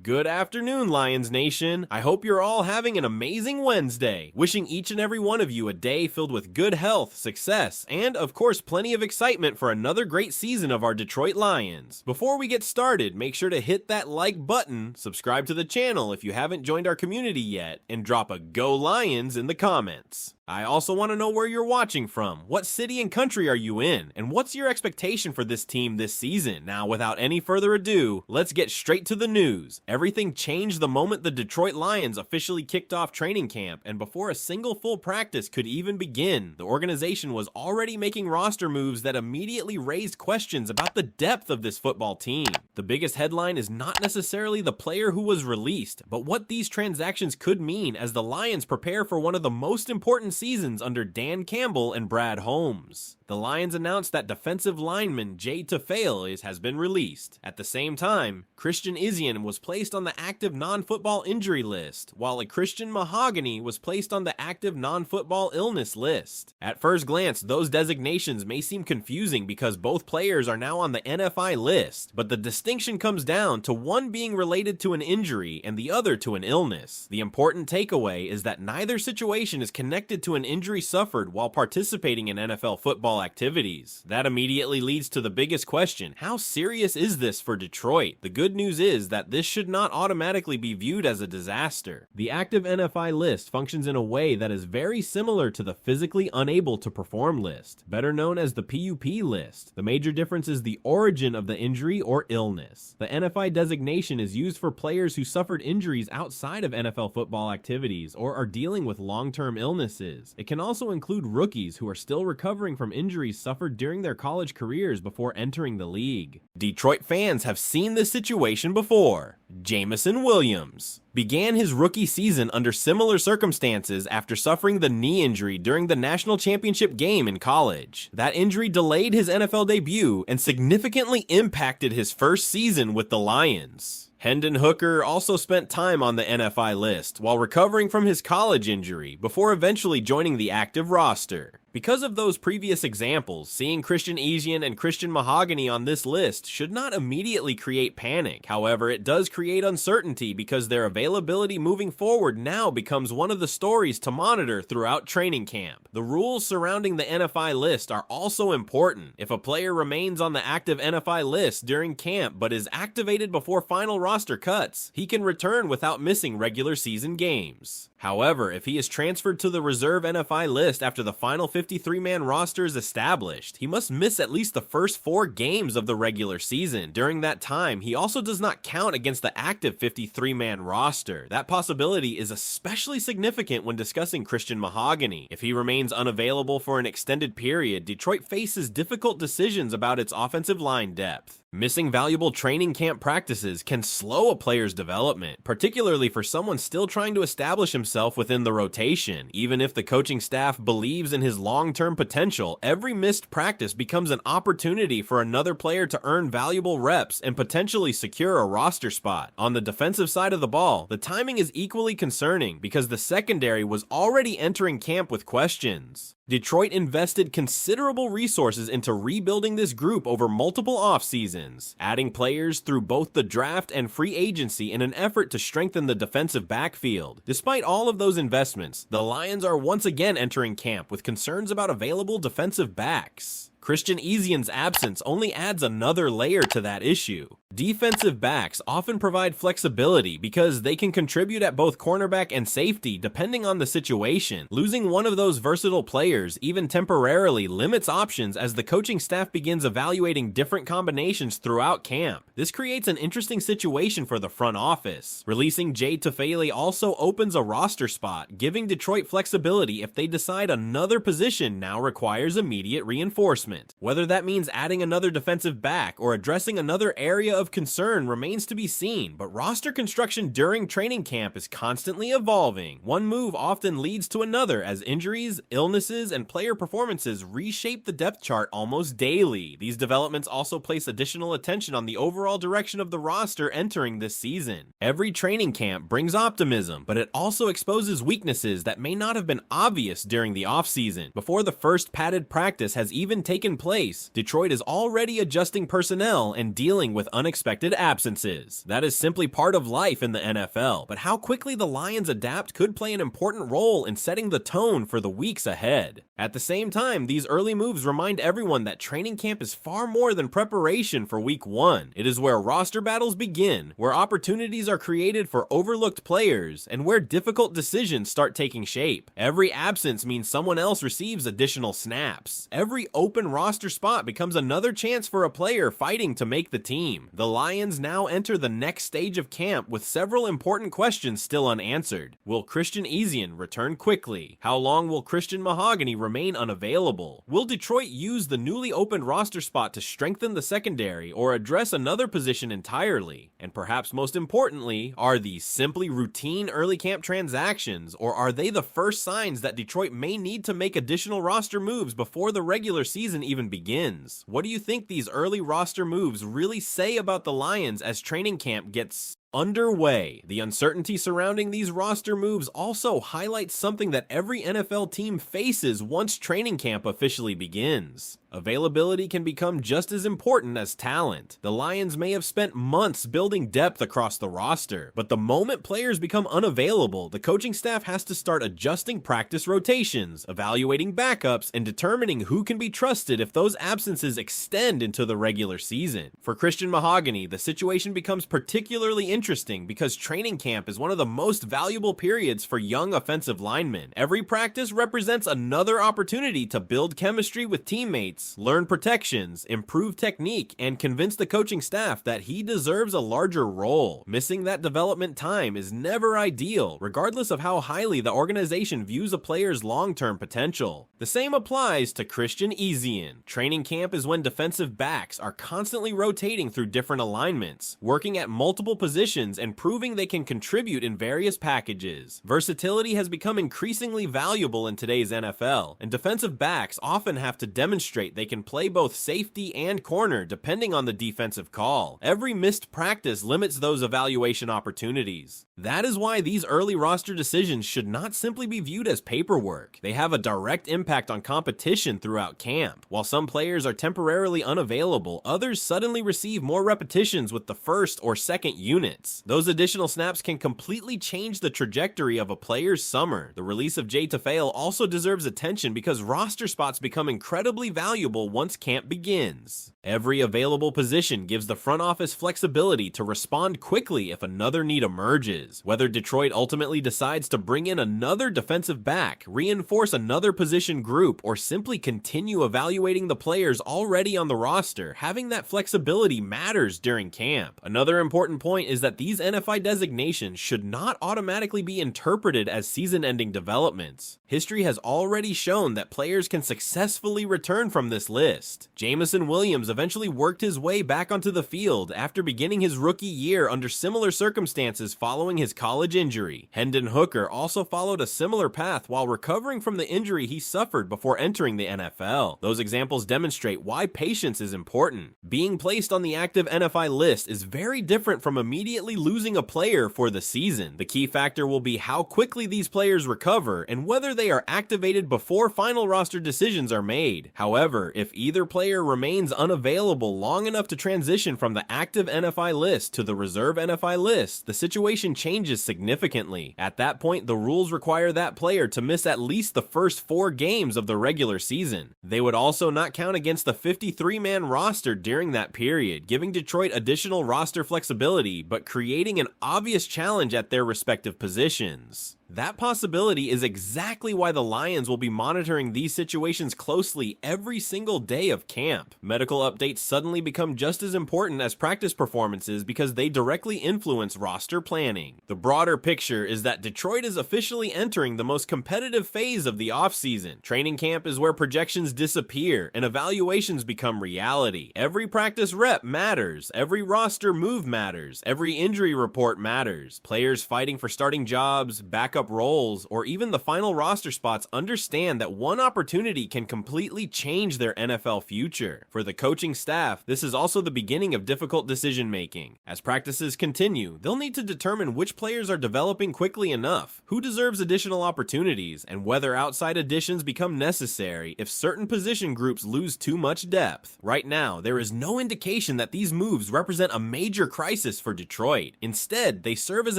Good afternoon, Lions Nation. I hope you're all having an amazing Wednesday. Wishing each and every one of you a day filled with good health, success, and of course plenty of excitement for another great season of our Detroit Lions. Before we get started, make sure to hit that like button, subscribe to the channel if you haven't joined our community yet, and drop a Go Lions in the comments. I also want to know where you're watching from, what city and country are you in, and what's your expectation for this team this season? Now, without any further ado, let's get straight to the news. Everything changed the moment the Detroit Lions officially kicked off training camp, and before a single full practice could even begin, the organization was already making roster moves that immediately raised questions about the depth of this football team. The biggest headline is not necessarily the player who was released, but what these transactions could mean as the Lions prepare for one of the most important seasons under Dan Campbell and Brad Holmes. The Lions announced that defensive lineman Jay Tufale has been released. At the same time, Christian Izien was placed on the active non-football injury list, while a Christian Mahogany was placed on the active non-football illness list. At first glance, those designations may seem confusing because both players are now on the NFI list, but the distinction comes down to one being related to an injury and the other to an illness. The important takeaway is that neither situation is connected to an injury suffered while participating in NFL football activities. That immediately leads to the biggest question: how serious is this for Detroit? The good news is that this should not automatically be viewed as a disaster. The active NFI list functions in a way that is very similar to the physically unable to perform list, better known as the PUP list. The major difference is the origin of the injury or illness. The NFI designation is used for players who suffered injuries outside of NFL football activities or are dealing with long-term illnesses. It can also include rookies who are still recovering from injuries suffered during their college careers before entering the league. Detroit fans have seen this situation before. Jameson Williams began his rookie season under similar circumstances after suffering the knee injury during the national championship game in college. That injury delayed his NFL debut and significantly impacted his first season with the Lions. Hendon Hooker also spent time on the NFI list while recovering from his college injury before eventually joining the active roster. Because of those previous examples, seeing Christian Izien and Christian Mahogany on this list should not immediately create panic. However, it does create uncertainty because their availability moving forward now becomes one of the stories to monitor throughout training camp. The rules surrounding the NFI list are also important. If a player remains on the active NFI list during camp but is activated before final roster cuts, he can return without missing regular season games. However, if he is transferred to the reserve NFI list after the final 53-man roster is established, he must miss at least the first 4 games of the regular season. During that time, he also does not count against the active 53-man roster. That possibility is especially significant when discussing Christian Mahogany. If he remains unavailable for an extended period, Detroit faces difficult decisions about its offensive line depth. Missing valuable training camp practices can slow a player's development, particularly for someone still trying to establish himself within the rotation. Even if the coaching staff believes in his long-term potential, every missed practice becomes an opportunity for another player to earn valuable reps and potentially secure a roster spot. On the defensive side of the ball, the timing is equally concerning because the secondary was already entering camp with questions. Detroit invested considerable resources into rebuilding this group over multiple off-seasons, adding players through both the draft and free agency in an effort to strengthen the defensive backfield. Despite all of those investments, the Lions are once again entering camp with concerns about available defensive backs. Christian Izien's absence only adds another layer to that issue. Defensive backs often provide flexibility because they can contribute at both cornerback and safety depending on the situation. Losing one of those versatile players, even temporarily, limits options as the coaching staff begins evaluating different combinations throughout camp. This creates an interesting situation for the front office. Releasing Jay Tufale also opens a roster spot, giving Detroit flexibility if they decide another position now requires immediate reinforcement. Whether that means adding another defensive back or addressing another area of concern remains to be seen, but roster construction during training camp is constantly evolving. One move often leads to another as injuries, illnesses, and player performances reshape the depth chart almost daily. These developments also place additional attention on the overall direction of the roster entering this season. Every training camp brings optimism, but it also exposes weaknesses that may not have been obvious during the offseason. Before the first padded practice has even taken place, Detroit is already adjusting personnel and dealing with unexpected unexpected absences. That is simply part of life in the NFL, but how quickly the Lions adapt could play an important role in setting the tone for the weeks ahead. At the same time, these early moves remind everyone that training camp is far more than preparation for week 1. It is where roster battles begin, where opportunities are created for overlooked players, and where difficult decisions start taking shape. Every absence means someone else receives additional snaps. Every open roster spot becomes another chance for a player fighting to make the team. The Lions now enter the next stage of camp with several important questions still unanswered. Will Christian Ezien return quickly? How long will Christian Mahogany remain unavailable? Will Detroit use the newly opened roster spot to strengthen the secondary or address another position entirely? And perhaps most importantly, are these simply routine early camp transactions, or are they the first signs that Detroit may need to make additional roster moves before the regular season even begins? What do you think these early roster moves really say about the Lions as training camp gets underway? The uncertainty surrounding these roster moves also highlights something that every NFL team faces once training camp officially begins. Availability can become just as important as talent. The Lions may have spent months building depth across the roster, but the moment players become unavailable, the coaching staff has to start adjusting practice rotations, evaluating backups, and determining who can be trusted if those absences extend into the regular season. For Christian Mahogany, the situation becomes particularly interesting because training camp is one of the most valuable periods for young offensive linemen. Every practice represents another opportunity to build chemistry with teammates, learn protections, improve technique, and convince the coaching staff that he deserves a larger role. Missing that development time is never ideal, regardless of how highly the organization views a player's long-term potential. The same applies to Christian Ezien. Training camp is when defensive backs are constantly rotating through different alignments, working at multiple positions and proving they can contribute in various packages. Versatility has become increasingly valuable in today's NFL, and defensive backs often have to demonstrate they can play both safety and corner depending on the defensive call. Every missed practice limits those evaluation opportunities. That is why these early roster decisions should not simply be viewed as paperwork. They have a direct impact on competition throughout camp. While some players are temporarily unavailable, others suddenly receive more repetitions with the first or second units. Those additional snaps can completely change the trajectory of a player's summer. The release of Jay Tafale also deserves attention because roster spots become incredibly valuable once camp begins. Every available position gives the front office flexibility to respond quickly if another need emerges. Whether Detroit ultimately decides to bring in another defensive back, reinforce another position group, or simply continue evaluating the players already on the roster, having that flexibility matters during camp. Another important point is that these NFI designations should not automatically be interpreted as season-ending developments. History has already shown that players can successfully return from this list. Jameson Williams eventually worked his way back onto the field after beginning his rookie year under similar circumstances following his college injury. Hendon Hooker also followed a similar path while recovering from the injury he suffered before entering the NFL. Those examples demonstrate why patience is important. Being placed on the active NFI list is very different from immediately losing a player for the season. The key factor will be how quickly these players recover and whether they are activated before final roster decisions are made. However, if either player remains unavailable long enough to transition from the active NFI list to the reserve NFI list, the situation changes significantly. At that point, the rules require that player to miss at least the first 4 games of the regular season. They would also not count against the 53-man roster during that period, giving Detroit additional roster flexibility, but creating an obvious challenge at their respective positions. That possibility is exactly why the Lions will be monitoring these situations closely every single day of camp. Medical updates suddenly become just as important as practice performances because they directly influence roster planning. The broader picture is that Detroit is officially entering the most competitive phase of the offseason. Training camp is where projections disappear and evaluations become reality. Every practice rep matters, every roster move matters, every injury report matters. Players fighting for starting jobs, backup backup roles or even the final roster spots understand that one opportunity can completely change their NFL future. For the coaching staff, this is also the beginning of difficult decision making. As practices continue, they'll need to determine which players are developing quickly enough, who deserves additional opportunities, and whether outside additions become necessary if certain position groups lose too much depth. Right now, there is no indication that these moves represent a major crisis for Detroit. Instead, they serve as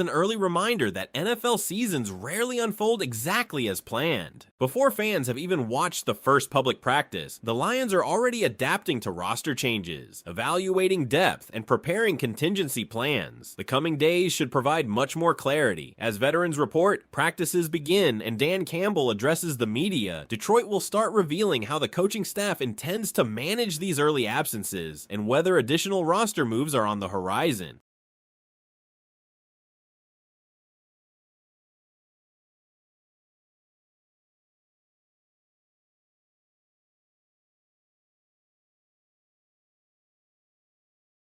an early reminder that NFL seasons rarely unfold exactly as planned. Before fans have even watched the first public practice, the Lions are already adapting to roster changes, evaluating depth, and preparing contingency plans. The coming days should provide much more clarity. As veterans report, practices begin and Dan Campbell addresses the media, Detroit will start revealing how the coaching staff intends to manage these early absences and whether additional roster moves are on the horizon.